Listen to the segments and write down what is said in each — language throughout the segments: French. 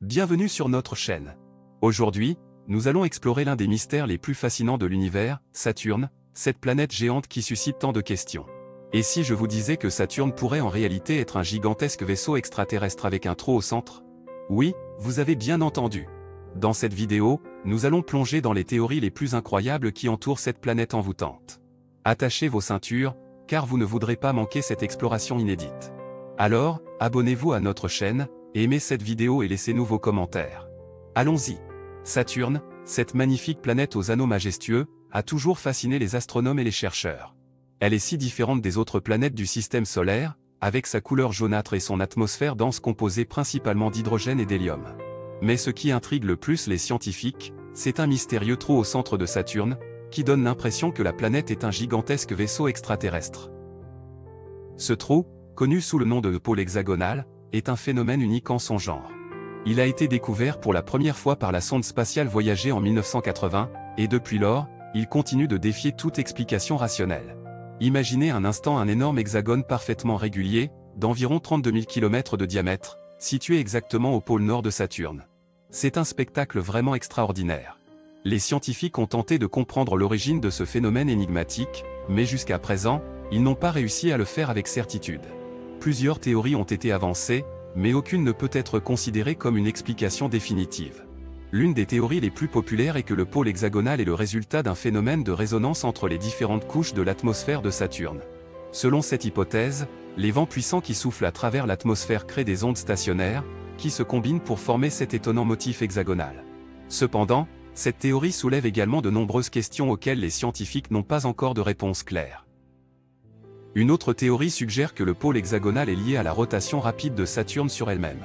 Bienvenue sur notre chaîne. Aujourd'hui, nous allons explorer l'un des mystères les plus fascinants de l'univers, Saturne, cette planète géante qui suscite tant de questions. Et si je vous disais que Saturne pourrait en réalité être un gigantesque vaisseau extraterrestre avec un trou au centre? Oui, vous avez bien entendu. Dans cette vidéo, nous allons plonger dans les théories les plus incroyables qui entourent cette planète envoûtante. Attachez vos ceintures, car vous ne voudrez pas manquer cette exploration inédite. Alors, abonnez-vous à notre chaîne, aimez cette vidéo et laissez-nous vos commentaires. Allons-y. Saturne, cette magnifique planète aux anneaux majestueux, a toujours fasciné les astronomes et les chercheurs. Elle est si différente des autres planètes du système solaire, avec sa couleur jaunâtre et son atmosphère dense composée principalement d'hydrogène et d'hélium. Mais ce qui intrigue le plus les scientifiques, c'est un mystérieux trou au centre de Saturne, qui donne l'impression que la planète est un gigantesque vaisseau extraterrestre. Ce trou, connu sous le nom de pôle hexagonal, est un phénomène unique en son genre. Il a été découvert pour la première fois par la sonde spatiale Voyager en 1980, et depuis lors, il continue de défier toute explication rationnelle. Imaginez un instant un énorme hexagone parfaitement régulier, d'environ 32 000 km de diamètre, situé exactement au pôle nord de Saturne. C'est un spectacle vraiment extraordinaire. Les scientifiques ont tenté de comprendre l'origine de ce phénomène énigmatique, mais jusqu'à présent, ils n'ont pas réussi à le faire avec certitude. Plusieurs théories ont été avancées, mais aucune ne peut être considérée comme une explication définitive. L'une des théories les plus populaires est que le pôle hexagonal est le résultat d'un phénomène de résonance entre les différentes couches de l'atmosphère de Saturne. Selon cette hypothèse, les vents puissants qui soufflent à travers l'atmosphère créent des ondes stationnaires, qui se combinent pour former cet étonnant motif hexagonal. Cependant, cette théorie soulève également de nombreuses questions auxquelles les scientifiques n'ont pas encore de réponse claire. Une autre théorie suggère que le pôle hexagonal est lié à la rotation rapide de Saturne sur elle-même.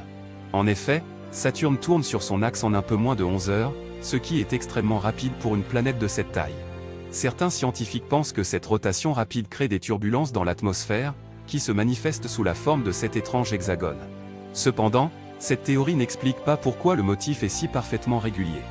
En effet, Saturne tourne sur son axe en un peu moins de 11 heures, ce qui est extrêmement rapide pour une planète de cette taille. Certains scientifiques pensent que cette rotation rapide crée des turbulences dans l'atmosphère, qui se manifestent sous la forme de cet étrange hexagone. Cependant, cette théorie n'explique pas pourquoi le motif est si parfaitement régulier.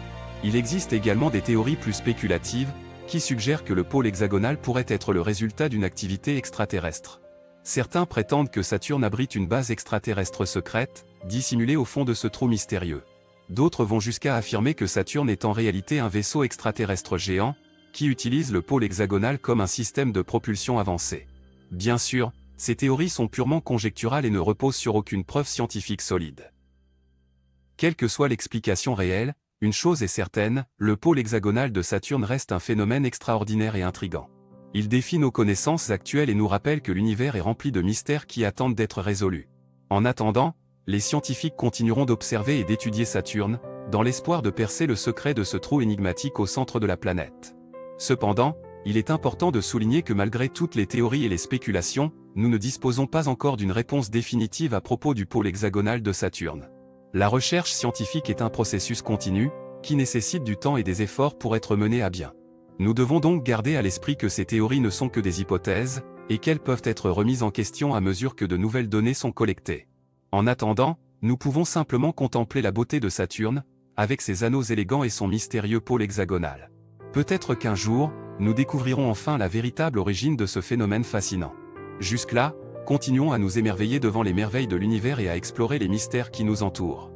Il existe également des théories plus spéculatives, qui suggèrent que le pôle hexagonal pourrait être le résultat d'une activité extraterrestre. Certains prétendent que Saturne abrite une base extraterrestre secrète, dissimulée au fond de ce trou mystérieux. D'autres vont jusqu'à affirmer que Saturne est en réalité un vaisseau extraterrestre géant, qui utilise le pôle hexagonal comme un système de propulsion avancé. Bien sûr, ces théories sont purement conjecturales et ne reposent sur aucune preuve scientifique solide. Quelle que soit l'explication réelle, une chose est certaine, le pôle hexagonal de Saturne reste un phénomène extraordinaire et intrigant. Il défie nos connaissances actuelles et nous rappelle que l'univers est rempli de mystères qui attendent d'être résolus. En attendant, les scientifiques continueront d'observer et d'étudier Saturne, dans l'espoir de percer le secret de ce trou énigmatique au centre de la planète. Cependant, il est important de souligner que malgré toutes les théories et les spéculations, nous ne disposons pas encore d'une réponse définitive à propos du pôle hexagonal de Saturne. La recherche scientifique est un processus continu, qui nécessite du temps et des efforts pour être mené à bien. Nous devons donc garder à l'esprit que ces théories ne sont que des hypothèses, et qu'elles peuvent être remises en question à mesure que de nouvelles données sont collectées. En attendant, nous pouvons simplement contempler la beauté de Saturne, avec ses anneaux élégants et son mystérieux pôle hexagonal. Peut-être qu'un jour, nous découvrirons enfin la véritable origine de ce phénomène fascinant. Jusque-là, continuons à nous émerveiller devant les merveilles de l'univers et à explorer les mystères qui nous entourent.